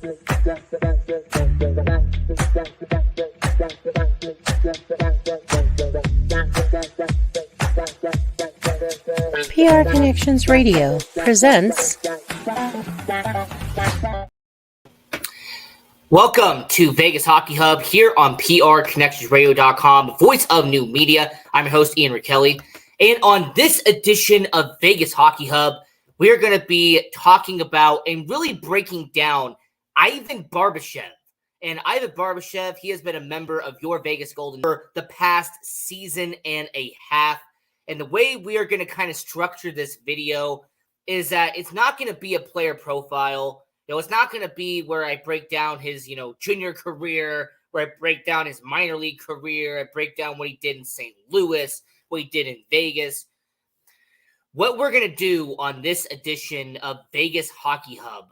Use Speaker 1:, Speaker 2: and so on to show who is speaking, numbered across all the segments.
Speaker 1: PR Connections Radio presents.
Speaker 2: Welcome to Vegas Hockey Hub here on PRConnectionsRadio.com, voice of new media. I'm your host, Ian Kelly. And on this edition of Vegas Hockey Hub, we're going to be talking about and really breaking down Ivan Barbashev. And Ivan Barbashev, he has been a member of your Vegas Golden for the past season and a half. And the way we are going to kind of structure this video is that it's not going to be a player profile. It's not going to be where I break down his, junior career, where I break down his minor league career, I break down what he did in St. Louis, what he did in Vegas. What we're going to do on this edition of Vegas Hockey Hub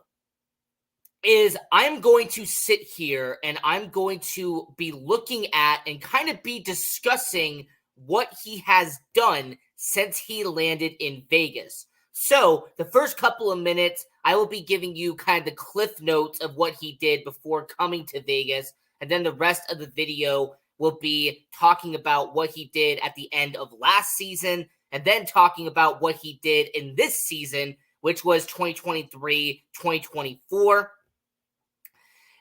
Speaker 2: is I'm going to sit here and I'm going to be looking at and kind of be discussing what he has done since he landed in Vegas. So the first couple of minutes, I will be giving you kind of the cliff notes of what he did before coming to Vegas. And then the rest of the video will be talking about what he did at the end of last season, and then talking about what he did in this season, which was 2023-2024.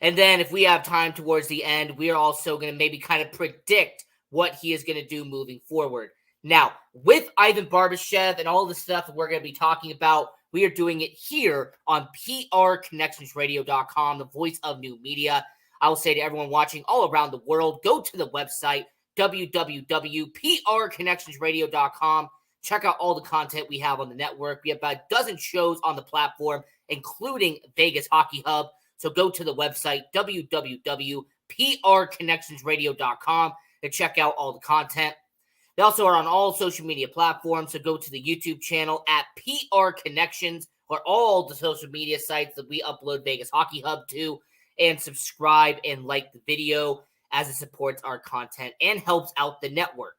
Speaker 2: And then if we have time towards the end, we are also going to maybe kind of predict what he is going to do moving forward. Now, with Ivan Barbashev and all the stuff that we're going to be talking about, we are doing it here on PRConnectionsRadio.com, the voice of new media. I will say to everyone watching all around the world, go to the website, www.prconnectionsradio.com. Check out all the content we have on the network. We have about a dozen shows on the platform, including Vegas Hockey Hub. So go to the website, www.prconnectionsradio.com, to check out all the content. They also are on all social media platforms, so go to the YouTube channel at PR Connections or all the social media sites that we upload Vegas Hockey Hub to, and subscribe and like the video as it supports our content and helps out the network.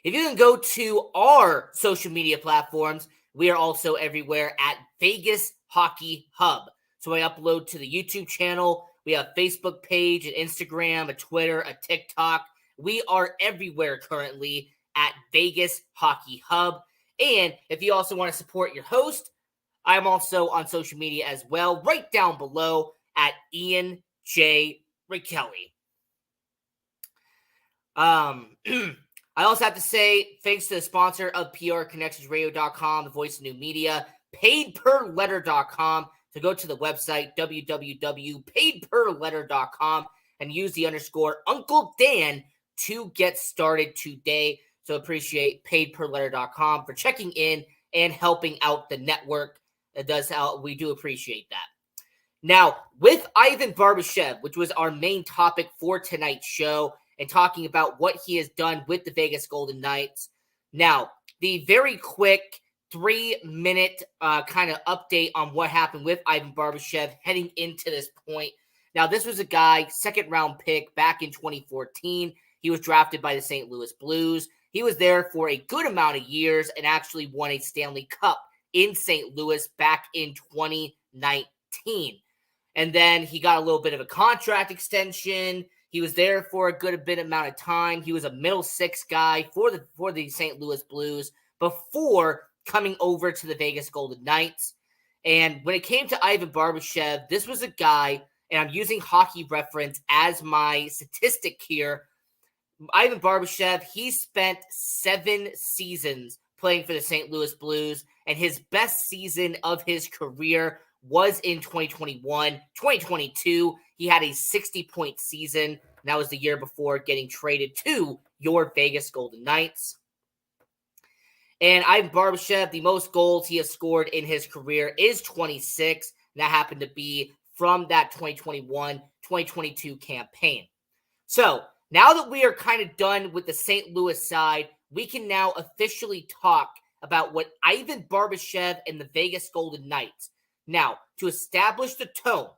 Speaker 2: If you can go to our social media platforms, we are also everywhere at Vegas Hockey Hub. So I upload to the YouTube channel. We have a Facebook page, an Instagram, a Twitter, a TikTok. We are everywhere currently at Vegas Hockey Hub. And if you also want to support your host, I'm also on social media as well, right down below at Ian J. Kelly. I also have to say thanks to the sponsor of PRConnectionsRadio.com, the voice of new media, paidperletter.com. So go to the website, www.paidperletter.com, and use the _Uncle Dan to get started today. So appreciate paidperletter.com for checking in and helping out the network. It does help. We do appreciate that. Now, with Ivan Barbashev, which was our main topic for tonight's show, and talking about what he has done with the Vegas Golden Knights. Now, the very quick 3-minute kind of update on what happened with Ivan Barbashev heading into this point. Now, this was a guy, second-round pick back in 2014. He was drafted by the St. Louis Blues. He was there for a good amount of years and actually won a Stanley Cup in St. Louis back in 2019. And then he got a little bit of a contract extension. He was there for a good bit amount of time. He was a middle six guy for the St. Louis Blues before coming over to the Vegas Golden Knights. And when it came to Ivan Barbashev, this was a guy, and I'm using Hockey Reference as my statistic here. Ivan Barbashev, he spent 7 seasons playing for the St. Louis Blues, and his best season of his career was in 2021. 2022, he had a 60-point season, and that was the year before getting traded to your Vegas Golden Knights. And Ivan Barbashev, the most goals he has scored in his career is 26, and that happened to be from that 2021-2022 campaign. So, now that we are kind of done with the St. Louis side, we can now officially talk about what Ivan Barbashev and the Vegas Golden Knights. Now, to establish the tone,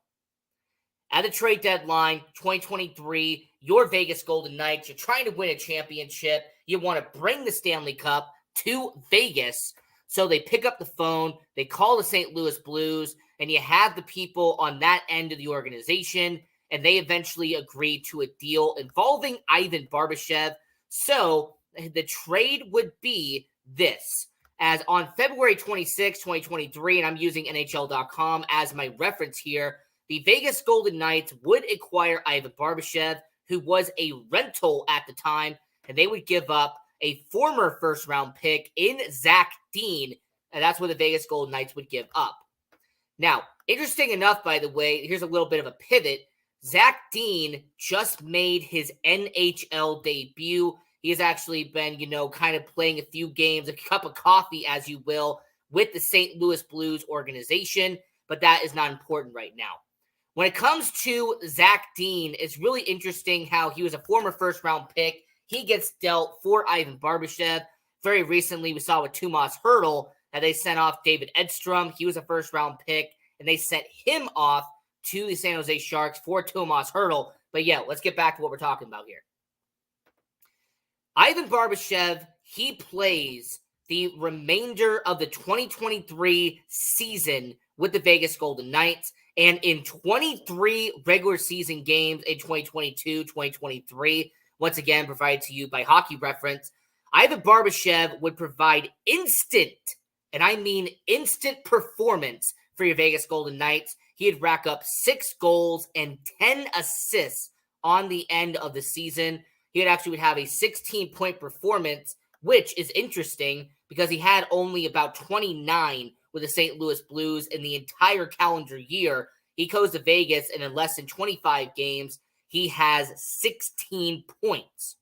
Speaker 2: at the trade deadline, 2023, your Vegas Golden Knights, you're trying to win a championship. You want to bring the Stanley Cup to Vegas. So they pick up the phone, they call the St. Louis Blues, and you have the people on that end of the organization, and they eventually agree to a deal involving Ivan Barbashev. So the trade would be this. As on February 26, 2023, and I'm using NHL.com as my reference here, the Vegas Golden Knights would acquire Ivan Barbashev, who was a rental at the time, and they would give up a former first-round pick in Zach Dean, and that's what the Vegas Golden Knights would give up. Now, interesting enough, by the way, here's a little bit of a pivot. Zach Dean just made his NHL debut. He has actually been, kind of playing a few games, a cup of coffee, as you will, with the St. Louis Blues organization, but that is not important right now. When it comes to Zach Dean, it's really interesting how he was a former first-round pick. He gets dealt for Ivan Barbashev. Very recently, we saw with Tomas Hertl that they sent off David Edstrom. He was a first-round pick, and they sent him off to the San Jose Sharks for Tomas Hertl. But yeah, let's get back to what we're talking about here. Ivan Barbashev, he plays the remainder of the 2023 season with the Vegas Golden Knights. And in 23 regular season games in 2022, 2023, once again provided to you by Hockey Reference, Ivan Barbashev would provide instant, and I mean instant performance for your Vegas Golden Knights. He'd rack up 6 goals and 10 assists on the end of the season. He would have a 16-point performance, which is interesting because he had only about 29 with the St. Louis Blues in the entire calendar year. He goes to Vegas, and in less than 25 games, he has 16 points.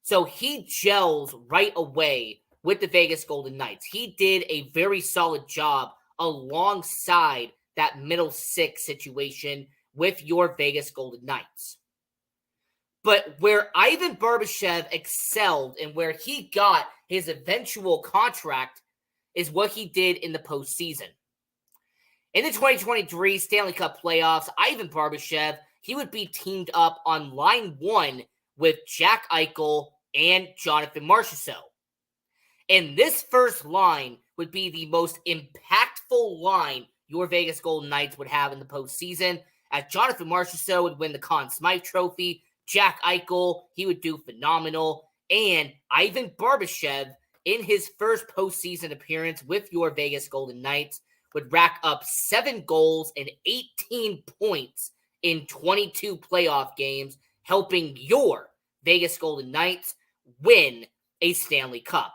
Speaker 2: So he gels right away with the Vegas Golden Knights. He did a very solid job alongside that middle six situation with your Vegas Golden Knights. But where Ivan Barbashev excelled and where he got his eventual contract is what he did in the postseason. In the 2023 Stanley Cup playoffs, Ivan Barbashev, he would be teamed up on line one with Jack Eichel and Jonathan Marchessault. And this first line would be the most impactful line your Vegas Golden Knights would have in the postseason, as Jonathan Marchessault would win the Conn Smythe Trophy. Jack Eichel, he would do phenomenal. And Ivan Barbashev, in his first postseason appearance with your Vegas Golden Knights, would rack up 7 goals and 18 points in 22 playoff games, helping your Vegas Golden Knights win a Stanley Cup.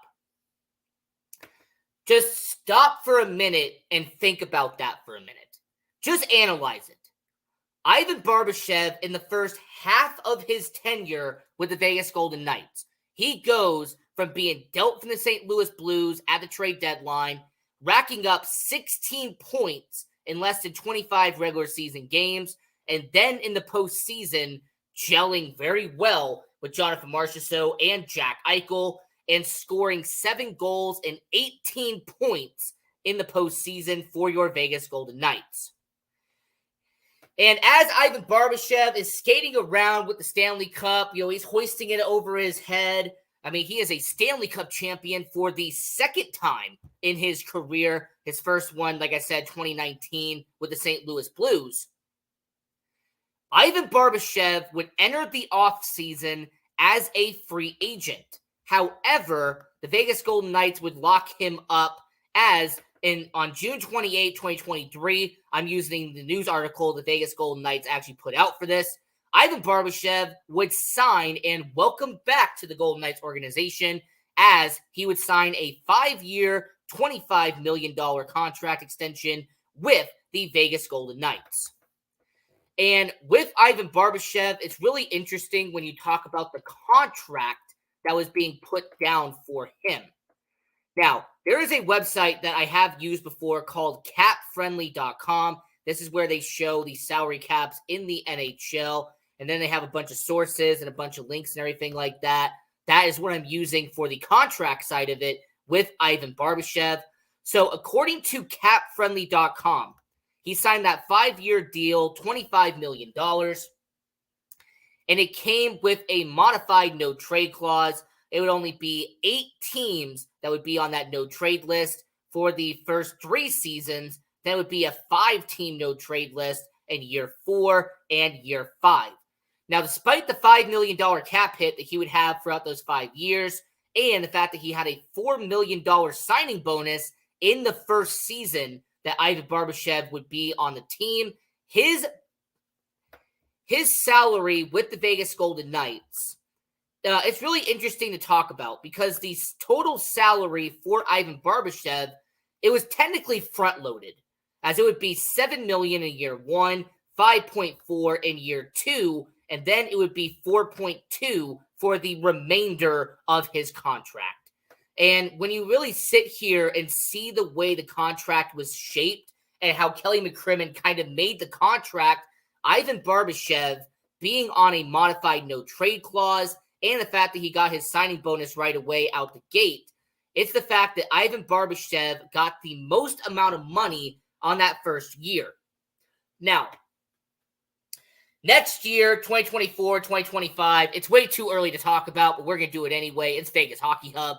Speaker 2: Just stop for a minute and think about that for a minute. Just analyze it. Ivan Barbashev, in the first half of his tenure with the Vegas Golden Knights, he goes from being dealt from the St. Louis Blues at the trade deadline, racking up 16 points in less than 25 regular season games, and then in the postseason, gelling very well with Jonathan Marchessault and Jack Eichel, and scoring 7 goals and 18 points in the postseason for your Vegas Golden Knights. And as Ivan Barbashev is skating around with the Stanley Cup, he's hoisting it over his head. I mean, he is a Stanley Cup champion for the second time in his career. His first one, like I said, 2019 with the St. Louis Blues. Ivan Barbashev would enter the offseason as a free agent. However, the Vegas Golden Knights would lock him up on June 28, 2023, I'm using the news article the Vegas Golden Knights actually put out for this. Ivan Barbashev would sign and welcome back to the Golden Knights organization, as he would sign a 5-year, $25 million contract extension with the Vegas Golden Knights. And with Ivan Barbashev, it's really interesting when you talk about the contract that was being put down for him. Now, there is a website that I have used before called capfriendly.com. This is where they show the salary caps in the NHL, and then they have a bunch of sources and a bunch of links and everything like that. That is what I'm using for the contract side of it with Ivan Barbashev. So according to capfriendly.com, he signed that 5-year deal, $25 million, and it came with a modified no-trade clause. It would only be 8 teams that would be on that no-trade list, for the first 3 seasons, then it would be a 5-team no-trade list in year 4 and year 5. Now, despite the $5 million cap hit that he would have throughout those 5 years, and the fact that he had a $4 million signing bonus in the first season that Ivan Barbashev would be on the team, his salary with the Vegas Golden Knights, it's really interesting to talk about because the total salary for Ivan Barbashev, it was technically front-loaded, as it would be $7 million in year 1, 5.4 in year 2, and then it would be 4.2 for the remainder of his contract. And when you really sit here and see the way the contract was shaped and how Kelly McCrimmon kind of made the contract, Ivan Barbashev being on a modified no-trade clause and the fact that he got his signing bonus right away out the gate, it's the fact that Ivan Barbashev got the most amount of money on that first year. Now, next year, 2024, 2025, it's way too early to talk about, but we're going to do it anyway. It's Vegas Hockey Hub.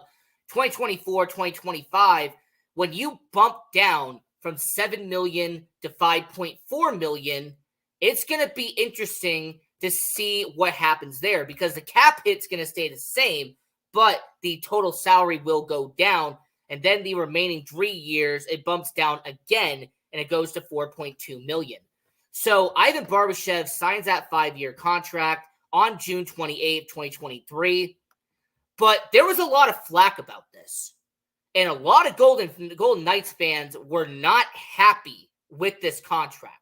Speaker 2: 2024, 2025, when you bump down from $7 million to $5.4 million, it's going to be interesting to see what happens there because the cap hit's going to stay the same, but the total salary will go down. And then the remaining 3 years, it bumps down again, and it goes to $4.2 million. So Ivan Barbashev signs that 5-year contract on June 28th, 2023. But there was a lot of flack about this. And a lot of Golden Knights fans were not happy with this contract.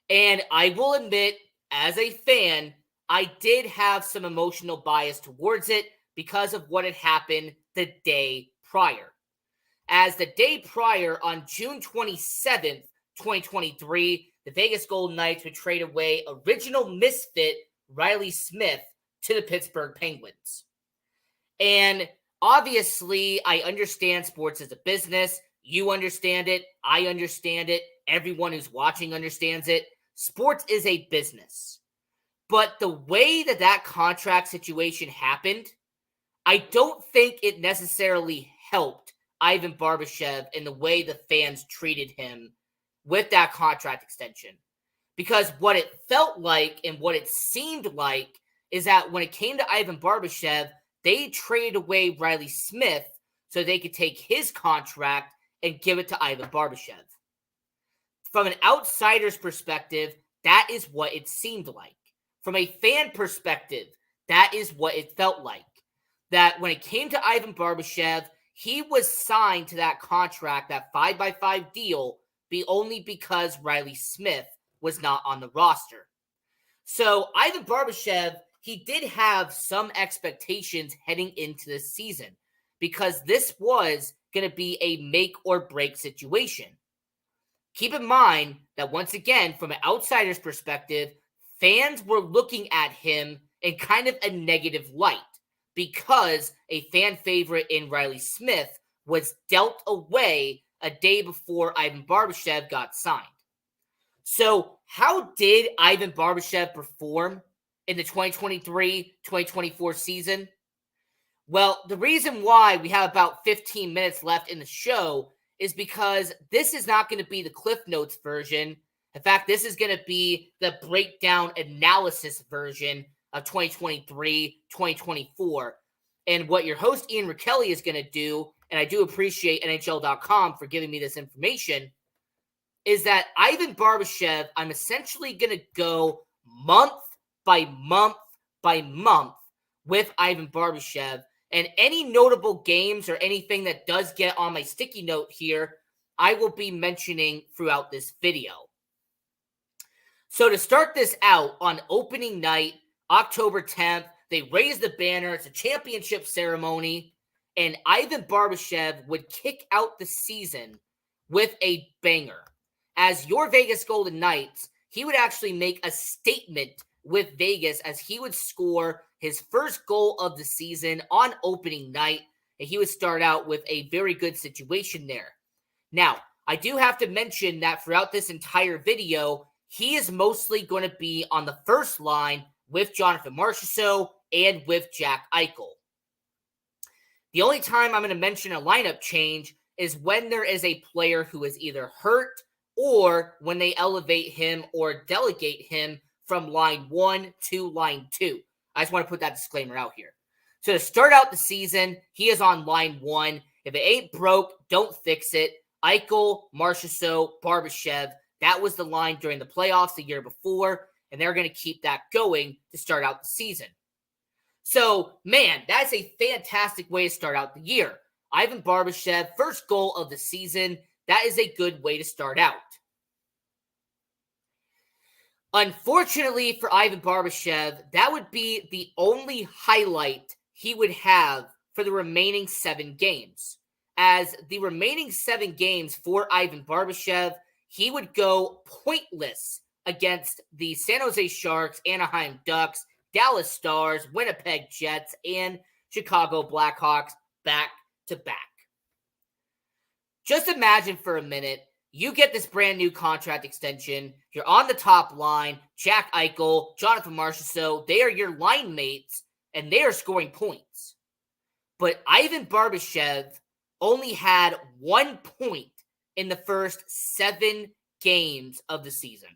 Speaker 2: And I will admit, as a fan, I did have some emotional bias towards it because of what had happened the day prior. As the day prior, on June 27th, 2023, the Vegas Golden Knights would trade away original misfit Riley Smith to the Pittsburgh Penguins. And obviously, I understand sports is a business. You understand it. I understand it. Everyone who's watching understands it. Sports is a business. But the way that contract situation happened, I don't think it necessarily helped Ivan Barbashev in the way the fans treated him with that contract extension. Because what it felt like and what it seemed like is that when it came to Ivan Barbashev, they traded away Riley Smith so they could take his contract and give it to Ivan Barbashev. From an outsider's perspective, that is what it seemed like. From a fan perspective, that is what it felt like. That when it came to Ivan Barbashev, he was signed to that contract, that 5x5 deal, only because Riley Smith was not on the roster. So Ivan Barbashev, he did have some expectations heading into this season because this was going to be a make or break situation. Keep in mind that once again, from an outsider's perspective, fans were looking at him in kind of a negative light because a fan favorite in Riley Smith was dealt away a day before Ivan Barbashev got signed. So how did Ivan Barbashev perform in the 2023-2024 season? Well, the reason why we have about 15 minutes left in the show is because this is not going to be the Cliff Notes version. In fact, this is going to be the breakdown analysis version of 2023-2024. And what your host, Ian Rakelli, is going to do, and I do appreciate NHL.com for giving me this information, is that Ivan Barbashev, I'm essentially going to go month by month by month with Ivan Barbashev. And any notable games or anything that does get on my sticky note here, I will be mentioning throughout this video. So to start this out, on opening night, October 10th, they raise the banner. It's a championship ceremony. And Ivan Barbashev would kick out the season with a banger. As your Vegas Golden Knights, he would actually make a statement with Vegas as he would score his first goal of the season on opening night, and he would start out with a very good situation there. Now, I do have to mention that throughout this entire video, he is mostly going to be on the first line with Jonathan Marchessault and with Jack Eichel. The only time I'm going to mention a lineup change is when there is a player who is either hurt or when they elevate him or delegate him from line 1 to line 2. I just want to put that disclaimer out here. So to start out the season, he is on line 1. If it ain't broke, don't fix it. Eichel, Marchessault, Barbashev, that was the line during the playoffs the year before, and they're going to keep that going to start out the season. So, man, that's a fantastic way to start out the year. Ivan Barbashev, first goal of the season. That is a good way to start out. Unfortunately for Ivan Barbashev, that would be the only highlight he would have for the remaining 7 games. As the remaining 7 games for Ivan Barbashev, he would go pointless against the San Jose Sharks, Anaheim Ducks, Dallas Stars, Winnipeg Jets, and Chicago Blackhawks back to back. Just imagine for a minute, you get this brand new contract extension, you're on the top line, Jack Eichel, Jonathan Marchessault, they are your line mates, and they are scoring points. But Ivan Barbashev only had 1 point in the first 7 games of the season.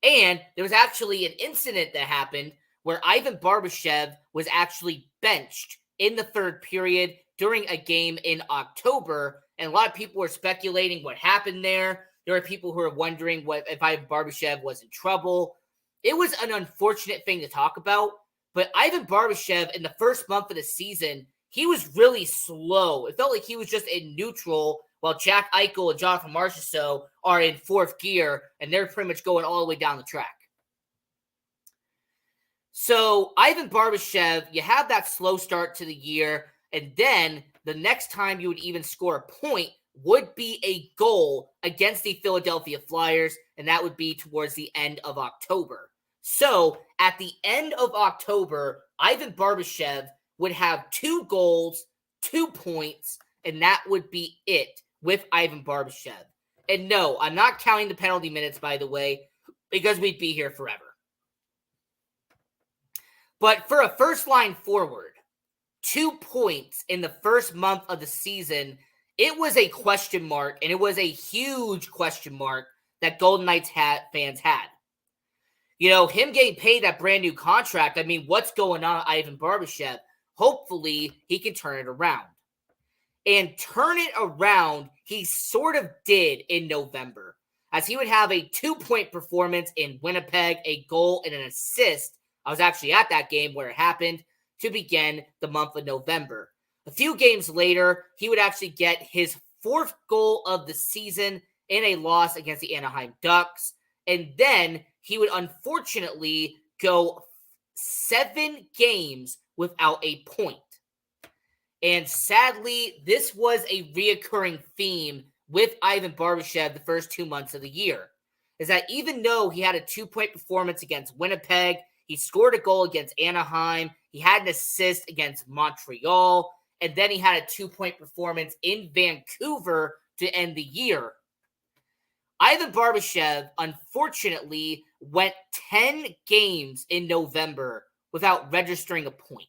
Speaker 2: And there was actually an incident that happened where Ivan Barbashev was actually benched in the 3rd period during a game in October. And a lot of people were speculating what happened there. There were people who were wondering if Ivan Barbashev was in trouble. It was an unfortunate thing to talk about. But Ivan Barbashev, in the first month of the season, he was really slow. It felt like he was just in neutral while Jack Eichel and Jonathan Marchessault are in 4th gear, and they're pretty much going all the way down the track. So Ivan Barbashev, you have that slow start to the year, and then the next time you would even score a point would be a goal against the Philadelphia Flyers, and that would be towards the end of October. So at the end of October, Ivan Barbashev would have 2 goals, 2 points, and that would be it with Ivan Barbashev. And no, I'm not counting the penalty minutes, by the way, because we'd be here forever. But for a first-line forward, 2 points in the first month of the season, it was a question mark, and it was a huge question mark that Golden Knights fans had. You know, him getting paid that brand new contract, I mean, what's going on with Ivan Barbashev? Hopefully, he can turn it around. And turn it around, he sort of did in November, as he would have a 2-point performance in Winnipeg, a goal and an assist. I was actually at that game where it happened to begin the month of November. A few games later, he would actually get his 4th goal of the season in a loss against the Anaheim Ducks. And then he would unfortunately go 7 games without a point. And sadly, this was a reoccurring theme with Ivan Barbashev the first 2 months of the year, is that even though he had a 2-point performance against Winnipeg, he scored a goal against Anaheim, he had an assist against Montreal, and then he had a 2-point performance in Vancouver to end the year. Ivan Barbashev, unfortunately, went 10 games in November without registering a point.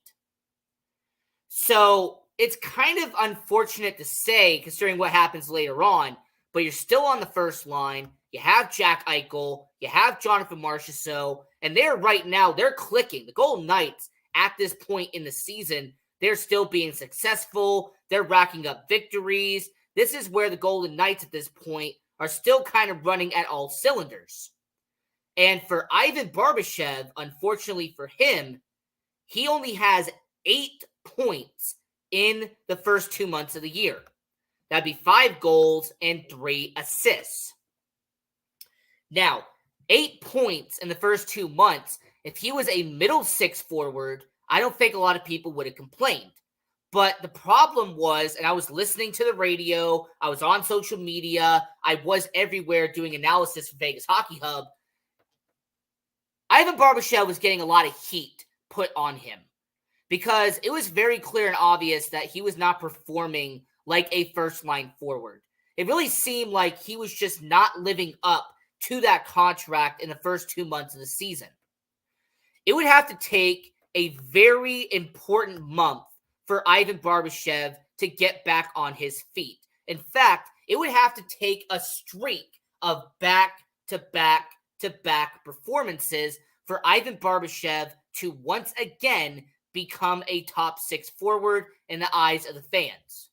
Speaker 2: So it's kind of unfortunate to say, considering what happens later on, but you're still on the first line. You have Jack Eichel, you have Jonathan Marchessault, and they're right now, they're clicking. The Golden Knights, at this point in the season, they're still being successful. They're racking up victories. This is where the Golden Knights at this point are still kind of running at all cylinders. And for Ivan Barbashev, unfortunately for him, he only has 8 points in the first 2 months of the year. That'd be 5 goals and 3 assists. Now, 8 points in the first 2 months, if he was a middle 6 forward, I don't think a lot of people would have complained. But the problem was, and I was listening to the radio, I was on social media, I was everywhere doing analysis for Vegas Hockey Hub. Ivan Barbashev was getting a lot of heat put on him because it was very clear and obvious that he was not performing like a first-line forward. It really seemed like he was just not living up to that contract in the first 2 months of the season. It would have to take a very important month for Ivan Barbashev to get back on his feet. In fact, it would have to take a streak of back-to-back-to-back performances for Ivan Barbashev to once again become a top 6 forward in the eyes of the fans.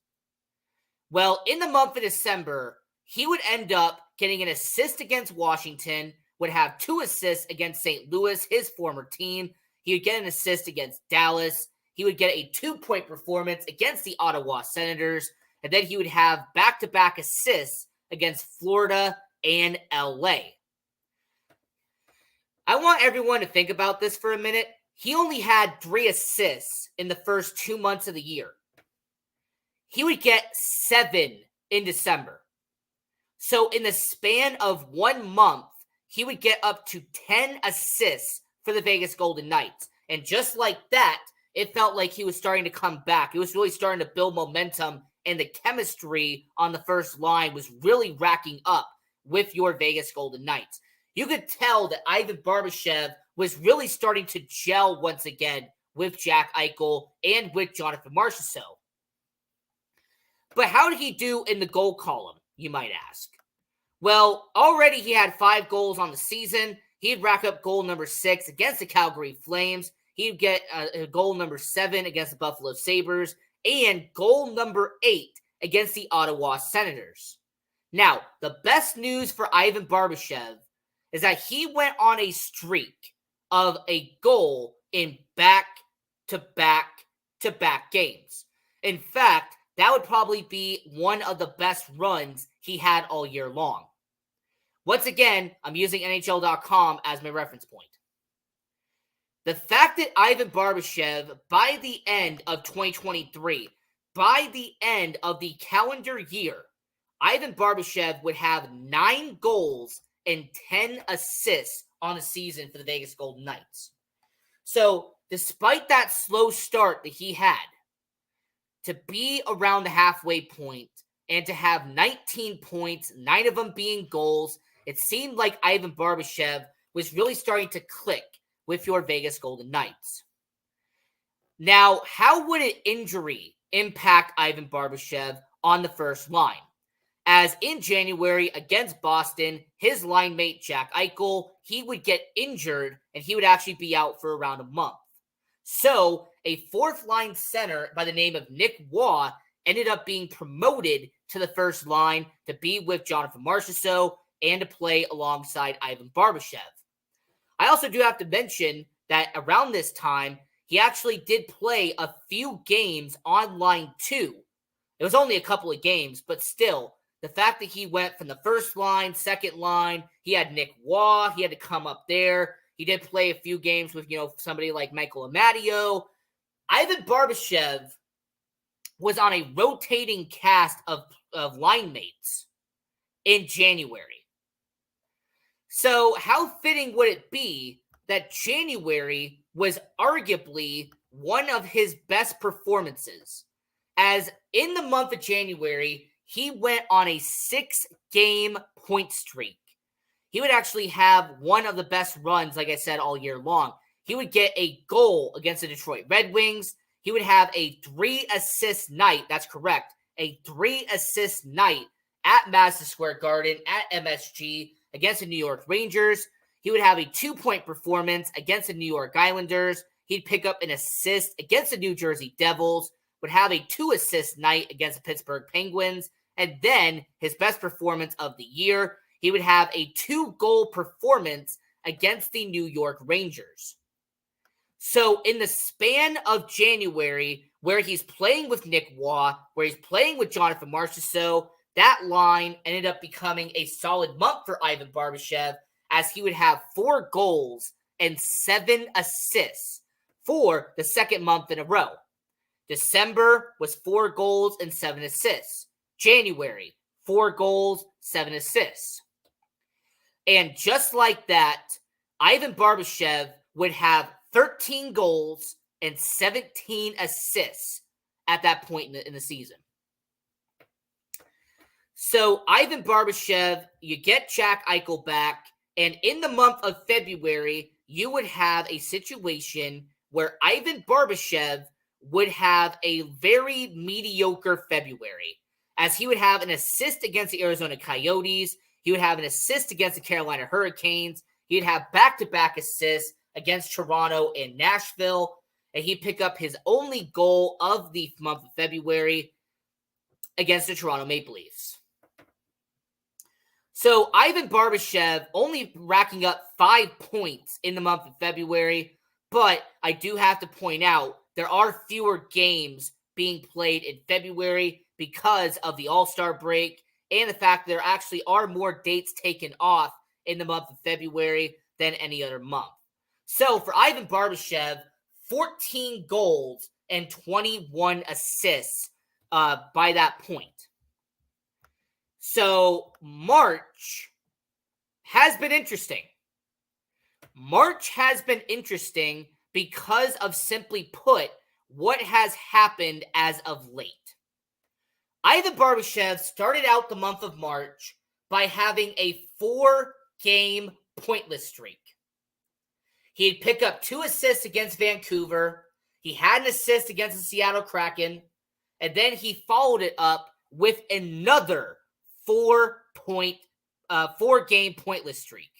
Speaker 2: Well, in the month of December, he would end up getting an assist against Washington, would have 2 assists against St. Louis, his former team. He would get an assist against Dallas. He would get a 2-point performance against the Ottawa Senators. And then he would have back-to-back assists against Florida and LA. I want everyone to think about this for a minute. He only had 3 assists in the first 2 months of the year. He would get 7 in December. So in the span of 1 month, he would get up to 10 assists for the Vegas Golden Knights. And just like that, it felt like he was starting to come back. It was really starting to build momentum, and the chemistry on the first line was really racking up with your Vegas Golden Knights. You could tell that Ivan Barbashev was really starting to gel once again with Jack Eichel and with Jonathan Marchessault. But how did he do in the goal column, you might ask? Well, already he had 5 goals on the season. He'd rack up goal number 6 against the Calgary Flames. He'd get goal number 7 against the Buffalo Sabres and goal number 8 against the Ottawa Senators. Now, the best news for Ivan Barbashev is that he went on a streak of a goal in back-to-back-to-back games. In fact, that would probably be one of the best runs he had all year long. Once again, I'm using NHL.com as my reference point. The fact that Ivan Barbashev, by the end of 2023, by the end of the calendar year, Ivan Barbashev would have 9 goals and 10 assists on the season for the Vegas Golden Knights. So, despite that slow start that he had, to be around the halfway point and to have 19 points, 9 of them being goals, it seemed like Ivan Barbashev was really starting to click with your Vegas Golden Knights. Now, how would an injury impact Ivan Barbashev on the first line? As in January against Boston, his line mate Jack Eichel, he would get injured and he would actually be out for around a month. So, a 4th line center by the name of Nick Waugh ended up being promoted to the first line to be with Jonathan Marchessault and to play alongside Ivan Barbashev. I also do have to mention that around this time, he actually did play a few games on line 2. It was only a couple of games, but still, the fact that he went from the first line, second line, he had Nick Waugh, he had to come up there. He did play a few games with, somebody like Michael Amadio. Ivan Barbashev was on a rotating cast of line mates in January. So how fitting would it be that January was arguably one of his best performances? As in the month of January, he went on a 6-game point streak. He would actually have one of the best runs, like I said, all year long. He would get a goal against the Detroit Red Wings. He would have a 3-assist night. That's correct. A 3-assist night at Madison Square Garden at MSG against the New York Rangers. He would have a 2-point performance against the New York Islanders. He'd pick up an assist against the New Jersey Devils. Would have a 2-assist night against the Pittsburgh Penguins. And then his best performance of the year, he would have a 2-goal performance against the New York Rangers. So in the span of January, where he's playing with Nick Waugh, where he's playing with Jonathan Marchessault, that line ended up becoming a solid month for Ivan Barbashev, as he would have 4 goals and 7 assists for the second month in a row. December was 4 goals and 7 assists. January, 4 goals, 7 assists. And just like that, Ivan Barbashev would have 13 goals and 17 assists at that point in the season. So Ivan Barbashev, you get Jack Eichel back, and in the month of February, you would have a situation where Ivan Barbashev would have a very mediocre February. as he would have an assist against the Arizona Coyotes. He would have an assist against the Carolina Hurricanes. He'd have back-to-back assists against Toronto and Nashville. And he'd pick up his only goal of the month of February against the Toronto Maple Leafs. So Ivan Barbashev only racking up 5 points in the month of February, but I do have to point out there are fewer games being played in February because of the All-Star break and the fact that there actually are more dates taken off in the month of February than any other month. So for Ivan Barbashev, 14 goals and 21 assists by that point. So March has been interesting. March has been interesting because of, simply put, what has happened as of late. Ivan Barbashev started out the month of March by having a 4-game pointless streak. He'd pick up 2 assists against Vancouver. He had an assist against the Seattle Kraken. And then he followed it up with another 4-game pointless streak.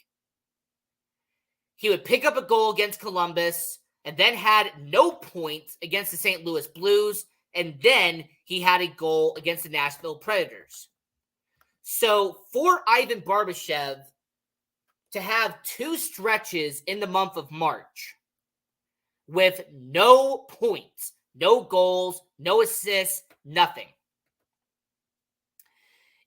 Speaker 2: He would pick up a goal against Columbus and then had no points against the St. Louis Blues. And then he had a goal against the Nashville Predators. So for Ivan Barbashev to have 2 stretches in the month of March with no points, no goals, no assists, nothing.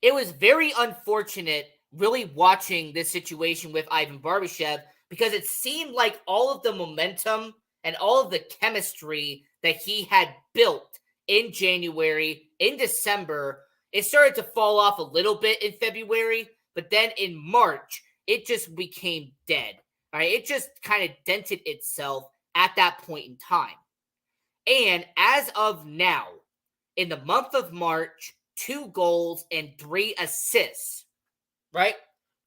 Speaker 2: It was very unfortunate really watching this situation with Ivan Barbashev because it seemed like all of the momentum and all of the chemistry that he had built in January, in December, it started to fall off a little bit in February, but then in March, it just became dead. All right, it just kind of dented itself at that point in time. And as of now, in the month of March, 2 goals and 3 assists, right?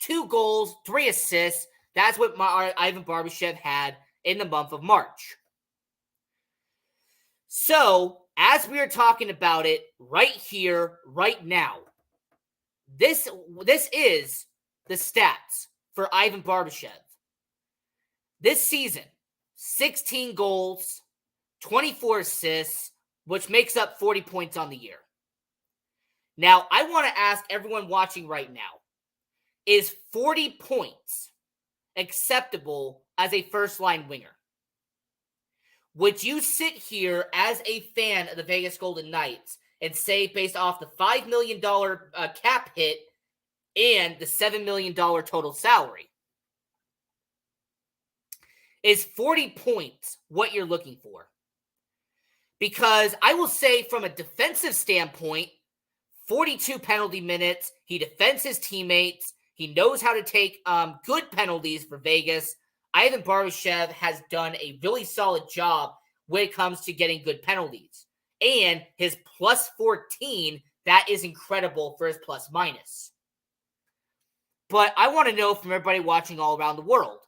Speaker 2: 2 goals, 3 assists. That's what Ivan Barbashev had in the month of March. So, as we are talking about it right here, right now, this is the stats for Ivan Barbashev. This season, 16 goals, 24 assists, which makes up 40 points on the year. Now, I want to ask everyone watching right now, is 40 points acceptable as a first-line winger? Would you sit here as a fan of the Vegas Golden Knights and say, based off the $5 million cap hit and the $7 million total salary, is 40 points what you're looking for? Because I will say from a defensive standpoint, 42 penalty minutes, he defends his teammates, he knows how to take good penalties for Vegas. Ivan Barbashev has done a really solid job when it comes to getting good penalties. And his plus 14, that is incredible for his plus minus. But I want to know from everybody watching all around the world,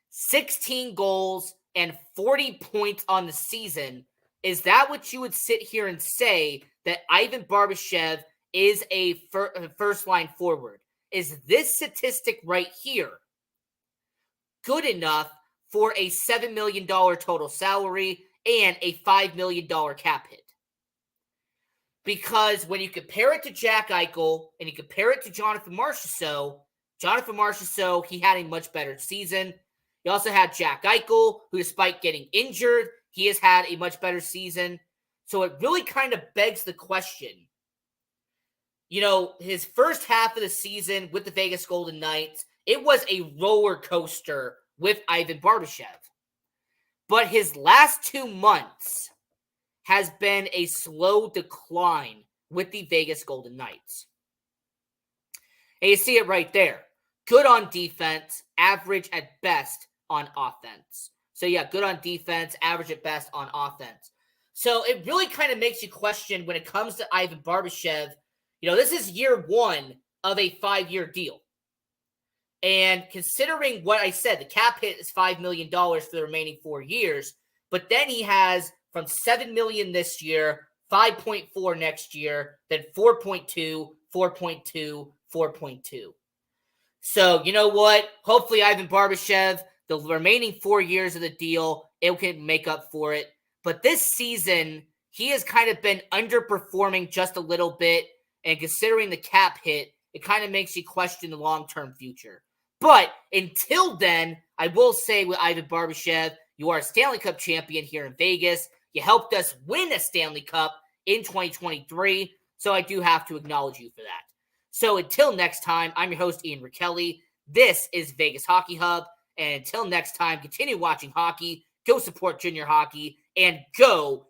Speaker 2: 16 goals and 40 points on the season, is that what you would sit here and say that Ivan Barbashev is a first-line forward? Is this statistic right here good enough for a $7 million total salary and a $5 million cap hit? Because when you compare it to Jack Eichel and you compare it to Jonathan Marchessault, he had a much better season. You also had Jack Eichel, who despite getting injured, he has had a much better season. So it really kind of begs the question. You know, his first half of the season with the Vegas Golden Knights, it was a roller coaster with Ivan Barbashev. But his last 2 months has been a slow decline with the Vegas Golden Knights. And you see it right there. Good on defense, average at best on offense. So yeah, good on defense, average at best on offense. So it really kind of makes you question when it comes to Ivan Barbashev. You know, this is year 1 of a 5-year deal. And considering what I said, the cap hit is $5 million for the remaining 4 years, but then he has from $7 million this year, 5.4 next year, then 4.2, 4.2, 4.2. So, you know what? Hopefully, Ivan Barbashev, the remaining 4 years of the deal, it can make up for it. But this season, he has kind of been underperforming just a little bit. And considering the cap hit, it kind of makes you question the long-term future. But until then, I will say with Ivan Barbashev, you are a Stanley Cup champion here in Vegas. You helped us win a Stanley Cup in 2023. So I do have to acknowledge you for that. So until next time, I'm your host, Ian Rickelli. This is Vegas Hockey Hub. And until next time, continue watching hockey, go support junior hockey, and go